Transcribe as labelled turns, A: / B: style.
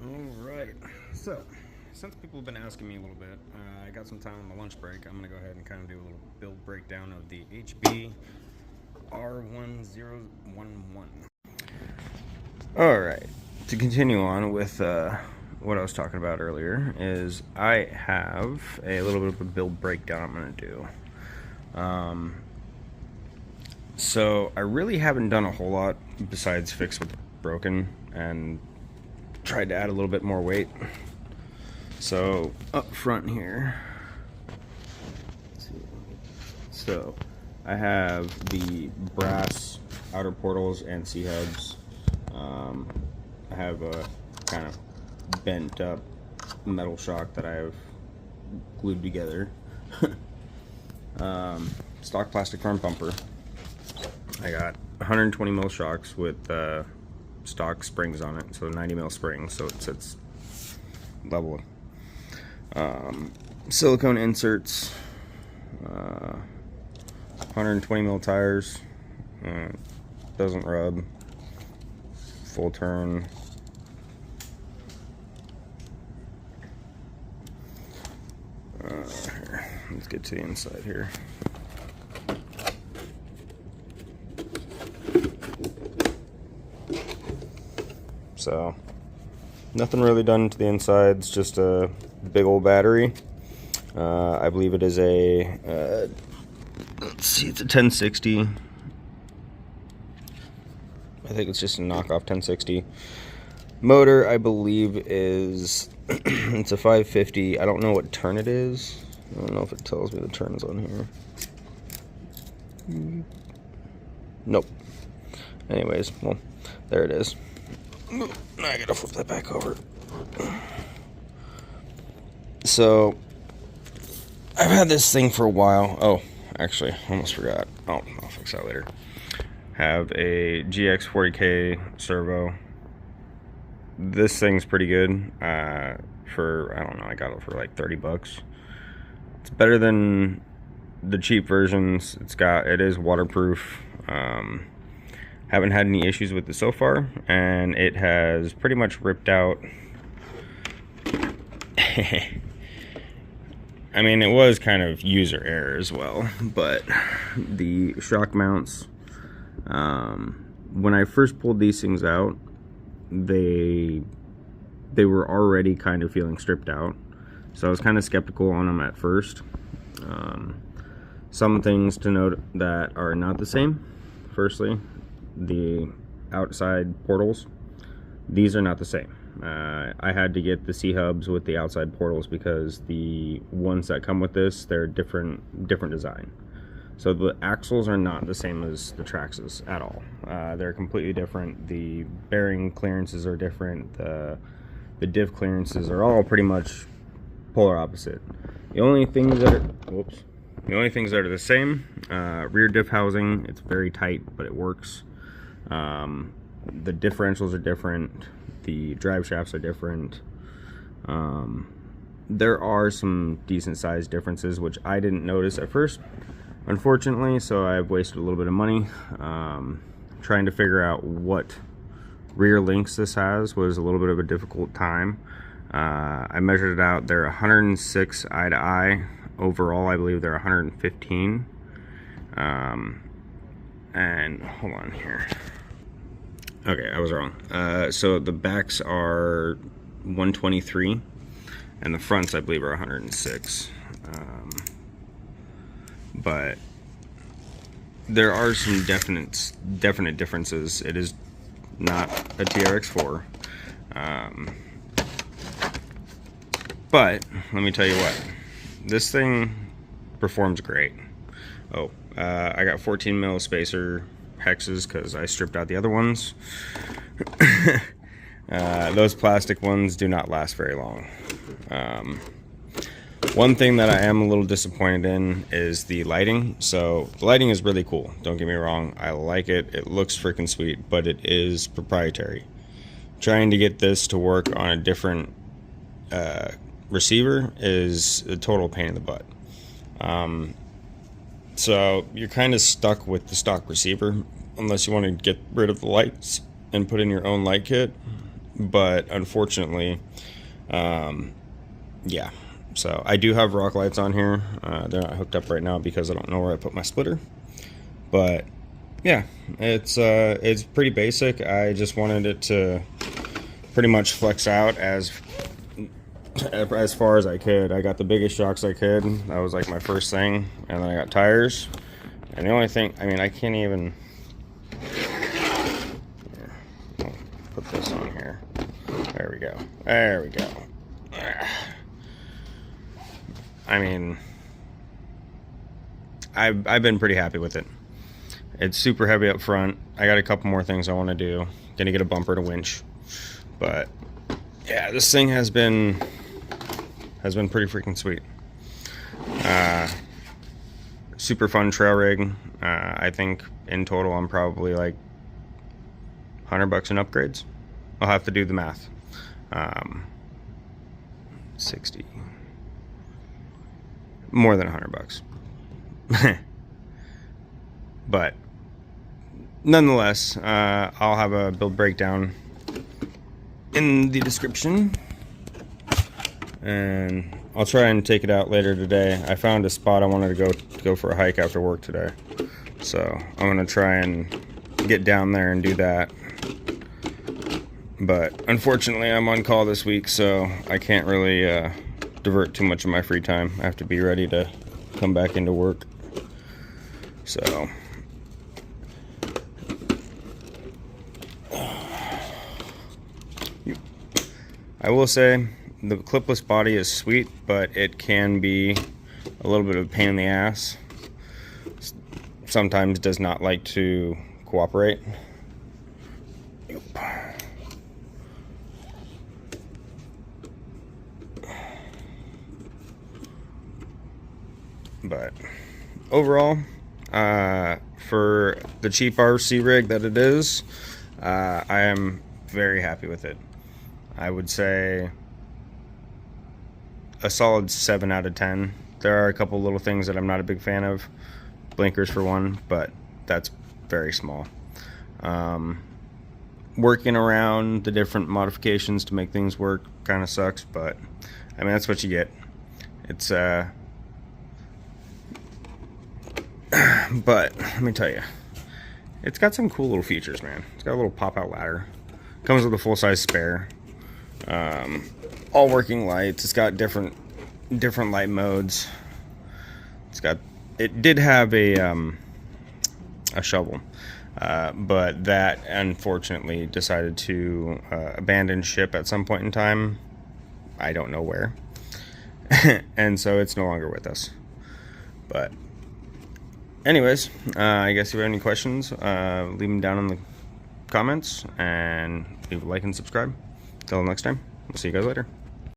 A: Alright, so since people have been asking me a little bit, I got some time on my lunch break. I'm going to go ahead and kind of do a little build breakdown of the HB R1011. Alright, to continue on with what I was talking about earlier, is I have a little bit of a build breakdown I'm going to do. So I really haven't done a whole lot besides fix what's broken and tried to add a little bit more weight. So up front here, let's see. So I have the brass outer portals and C-hubs. I have a kind of bent up metal shock that I have glued together. Stock plastic front bumper. I got 120 mil shocks with stock springs on it, so 90 mil springs, so it sits level. Silicone inserts, 120 mil tires, doesn't rub, full turn. Here, let's get to the inside here. So nothing really done to the insides, just a big old battery. I believe it is a let's see, it's a 1060. I think it's just a knockoff 1060. Motor, I believe, is it's a 550. I don't know what turn it is. I don't know if it tells me the turns on here. Nope. Anyways, well, there it is. Now I gotta flip that back over. So I've had this thing for a while. Oh, actually, I almost forgot. Oh, I'll fix that later. Have a GX40K servo. This thing's pretty good. For, I don't know, I got it for like 30 bucks. It's better than the cheap versions. It is waterproof. Haven't had any issues with it so far, and it has pretty much ripped out. I mean, it was kind of user error as well, but the shock mounts, when I first pulled these things out, they were already kind of feeling stripped out, so I was kind of skeptical on them at first. Some things to note that are not the same. Firstly, the outside portals, these are not the same. I had to get the C-hubs with the outside portals because the ones that come with this, they're different design. So the axles are not the same as the Traxxas at all. They're completely different. The bearing clearances are different. The diff clearances are all pretty much polar opposite. The only things that are the same, rear diff housing, it's very tight, but it works. The differentials are different. The drive shafts are different. There are some decent sized differences, which I didn't notice at first, unfortunately, so I've wasted a little bit of money. Trying to figure out what rear links this has was a little bit of a difficult time. I measured it out. They're 106 eye to eye. Overall, I believe they're 115. And hold on here. Okay, I was wrong. So the backs are 123, and the fronts, I believe, are 106. But there are some definite differences. It is not a TRX4. But let me tell you what, this thing performs great. Oh, I got 14 mil spacer hexes because I stripped out the other ones. Those plastic ones do not last very long. One thing that I am a little disappointed in is the lighting. So the lighting is really cool, don't get me wrong, I like it, it looks freaking sweet, but it is proprietary. Trying to get this to work on a different receiver is a total pain in the butt. So you're kind of stuck with the stock receiver unless you want to get rid of the lights and put in your own light kit. but unfortunately, yeah. So I do have rock lights on here. They're not hooked up right now because I don't know where I put my splitter. But yeah, it's pretty basic. I just wanted it to pretty much flex out as far as I could. I got the biggest shocks I could. That was like my first thing, and then I got tires. And the only thing, I mean, I can't even. Here, I'll put this on here. There we go. There we go. I mean, I've been pretty happy with it. It's super heavy up front. I got a couple more things I want to do. Gonna get a bumper to winch, but yeah, this thing has been pretty freaking sweet. Super fun trail rig. I think in total I'm probably like $100 in upgrades. I'll have to do the math. 60. More than $100. But nonetheless, I'll have a build breakdown in the description, and I'll try and take it out later today. I found a spot I wanted to go for a hike after work today, so I'm gonna try and get down there and do that. But unfortunately, I'm on call this week, so I can't really divert too much of my free time. I have to be ready to come back into work. So I will say the clipless body is sweet, but it can be a little bit of a pain in the ass. Sometimes does not like to cooperate. But overall, for the cheap RC rig that it is, I am very happy with it. I would say a solid 7 out of 10. There are a couple little things that I'm not a big fan of. Blinkers for one, but that's very small. Working around the different modifications to make things work kind of sucks, but I mean, that's what you get. It's but let me tell you, it's got some cool little features, man. It's got a little pop-out ladder. Comes with a full-size spare. All working lights. It's got different light modes. It did have a shovel, but that unfortunately decided to abandon ship at some point in time. I don't know where. And so it's no longer with us. But anyways, I guess if you have any questions, leave them down in the comments, and leave a like and subscribe. Till next time, we'll see you guys later.